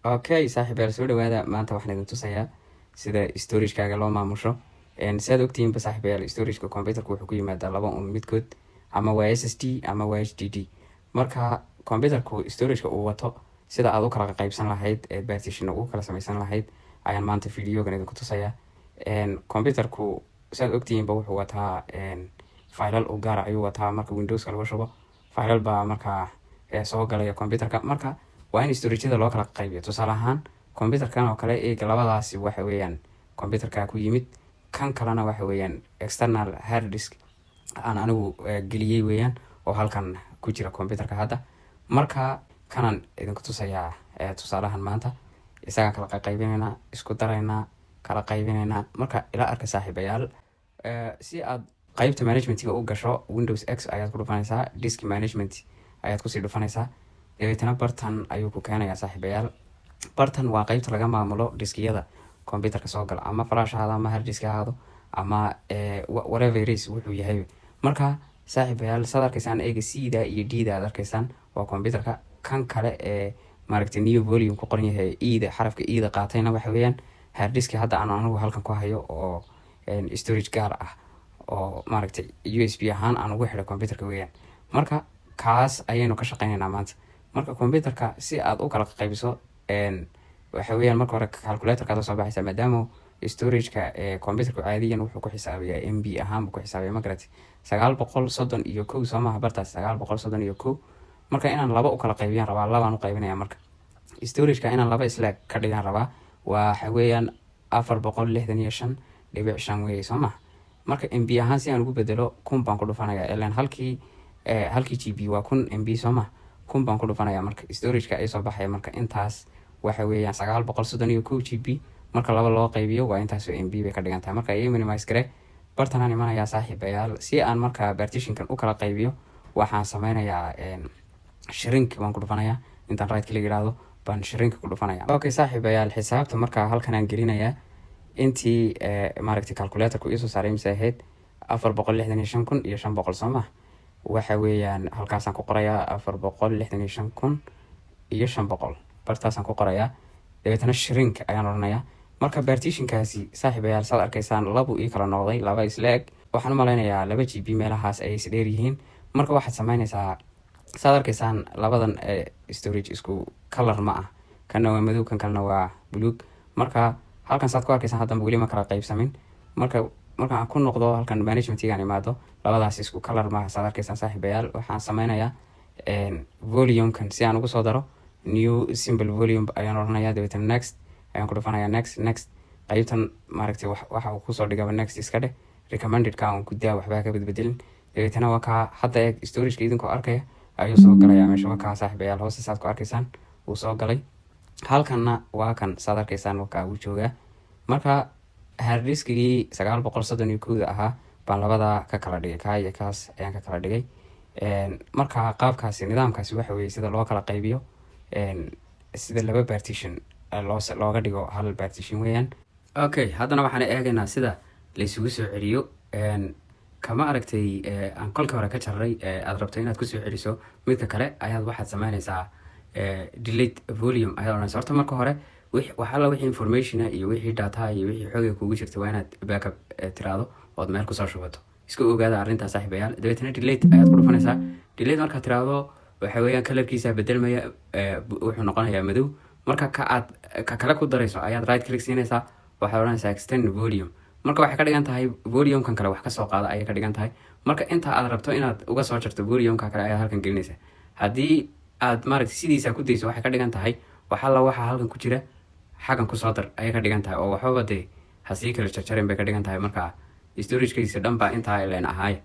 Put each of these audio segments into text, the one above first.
Okay, saaxiibayaal soo dhawaada. Maanta waxaan idin tusayaa sida storage-kaaga loo maamusho. Sidaad ogtihiinba saaxiibayaal, storage-ka computer-ka wuxuu ku yimaadaa laba midkood, ama waa SSD ama waa HDD. Marka computer-ku storage-ka uu wato, sida aad u kala qaybsan lahayd ee partition ugu kala samaysan lahayd ayaan maanta video-gan idinku tusayaa. Computer-ku sidaad ogtihiinba wuxuu wataa file u gaar ah ayuu wataa. Marka Windows-ka lagu shubo file baa markaa soo galaya computer-ka. Marka waa in storage-yada loo kala qaybiyo. Tusaale ahaan computer-kan oo kale eega labadaasi waxa weeyaan computer-ka ku yimid, kan kalena waxa weeyaan external hard disk aan anigu geliyay weeyaan oo halkan ku jira computer-ka hadda. Marka kanan idinku tusayaa tusaalahan maanta isaga kala qaybinayna, isku darayna, kala qaybinayna. Marka ila arka saaxiibayaal, si aad qaybta management-ga u gasho, Windows X ayaad ku dhufanaysaa, disk management ayaad ku sii dhufanaysaa. Dabeetana bartan ayuu ku keenayaa saaxiibayaal. Bartan waa qaybta laga maamulo diskiyada computer-ka soo gala, ama flash ahaado ama hard disk ahaado ama whatever it is wuxuu yahay. Marka saaxiibayaal saad arkaysaan eega C-da iyo D-da aad arkaysaan waa computer-ka. Kan kale maaragtay new volume ku qoran yahay E-da, xarafka E-da qaatayna waxa weeyaan hard disk hadda aan anigu halkan ku hayo oo storage gaar ah oo maaragtay USB ahaan aan ugu xidhay computer-ka weeyaan. Marka kaas ayaynu ka shaqeynaynaa maanta. Marka computer-ka si aad u kala qaybiso waxa weeyaan marka hore calculator-ka soo baxaysa, maadaama storage-ka computer-ka caadiyan wuxuu ku xisaabiyaa MB ahaan buu ku xisaabiyaa magarati 931 soo maaha bartaas 931. marka inaan laba u kala qaybiyaan rabaa, labaan u qaybinayaa. Marka storage-ka inaan laba isla ka dhigaan rabaa waxa weeyaan 465.5 weey soo maaha. marka MB ahaan si aan ugu bedelo 1000 baan ku dhufanayaa, ilaan halkii GB waa 1000 MB soo maaha. 1000 baan ku dhufanayaa. marka storage-ka ay soo baxaya marka intaas waxa weeyaan 931 GB. marka laba loo qaybiyo waa intaas oo MB bay ka dhigan tahay. marka ay minimize gare bartan aan imanayaa saaxiibayaal. si aan marka partition-kan u kala qaybiyo waxaan sameynayaa shrink baan ku dhufanayaa. intaan right click yiraahdo baan shrink ku dhufanayaa. Okay saaxiibayaal, xisaabta marka halkan aan gelinayaa intii maaragtay calculator-ku isoo saaray mise ahayd 465,500 soo maaha. waxa weeyaan halkaasaan ku qorayaa 465,500 bartaasaan ku qorayaa. dabeetana shrink ayaan oranayaa. marka partition-kaasi saaxiibayaal saad arkaysaan labu ii kala noqday, laba isla eg. waxaan u malaynayaa 2 GB meelahaas ay is dheer yihiin. marka waxaad samaynaysaa saad arkaysaan labadan storage isku color ma ah, kana waa madow kan kalena waa buluug. marka halkan saad ku arkaysaan hadda weli ma kala qaybsamin. marka aan ku noqdo halkan management-gaan imaado, labadaas isku color ma saad arkaysaan saaxiibayaal. waxaan sameynayaa volume-kan si aan ugu soo daro new simple volume ayaan oranayaa. dabeetana next ayaan ku dhufanayaa, next qaybtan maaragtay waxa uu kusoo dhigaba next iska dheh, recommended-ka aan ku daa waxbaa ka bedbedelin. dabeetana waa kaa hadda eeg storage-ka idinkoo arkaya ayuu soo galayaa meesha. waa kaa saaxiibayaal hoose saad ku arkaysaan wuu soo galay. halkanna waa kan saad arkaysaan waa kaa uu joogaa. marka hard diskigii 931 ahaa baan labada ka kala dhigay, kaa iyo kaas ayaan ka kala dhigay. marka qaabkaasi nidaamkaasi waxa weeye sida loo kala qaybiyo, sida laba partition looga dhigo hal partition weeyaan. Okay, haddana waxaan eegaynaa sida la isugu soo celiyo. kama aragtay aan kolka hore ka jarray aad rabto inaad ku soo celiso midka kale ayaad waxaad samaynaysaa delete volume ayaad oranaysaa. horta marka hore waxaa wixii information iyo wixii data iyo wixii xogay kugu jirta waa inaad backup tiraado ood meel kusoo shubato. iska ogaada arrintaas saaxiibayaal. dabeetana delete ayaad ku dhufanaysaa. delete markaad tiraado waxa weeyaan colorkiisa bedelmaya, wuxuu noqonayaa madow. marka ka kale ku darayso ayaad right click siinaysaa, waxaad oranaysaa extend volume. marka waxay ka dhigan tahay volume-kan kale wax ka soo qaada ayay ka dhigan tahay. marka inta aad rabto inaad uga soo jarto volume-ka kale ayaa halkan gelinaysaa. haddii aad maaragtay sidiisa ku dayso waxay ka dhigan tahay waxa halkan ku jira xagan ku soo dar ayay ka dhigan tahay, oo waxba dee hasii kala jarjarin bay ka dhigan tahay. marka storage-kiisa dhan baa intaa ileen ahaay.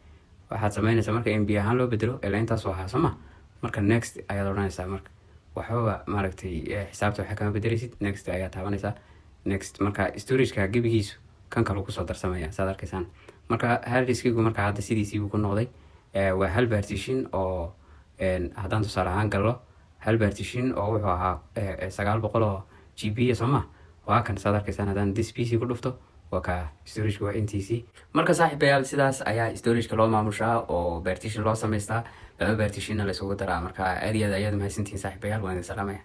waxaad samaynaysaa marka MB ahaan loo bedelo ilaa intaas oo ahaa soo ma. marka next ayaad oranaysaa. marka waxba maaragtay xisaabta waxa kama bedelaysid, next ayaad taabanaysaa. next marka storage-ka gebigiisu kan kale ku soo darsamaya saad arkaysaan. marka hard disk-igu marka hadda sidiisii uu ku noqday. waa hal partition oo haddaan tusaale ahaan gallo hal partition oo wuxuu ahaa 900 GB soo ma. waa kan saad arkaysaan haddaan this PC ku dhufto waa ka storage-ka waa intiisii. marka saaxiibayaal sidaas ayaa storage-ka loo maamushaa oo partition loo samaystaa. laba partition la isugu daraa. marka aad iyo aad ayaad mahadsantihiin saaxiibayaal, waan idin salaamaya.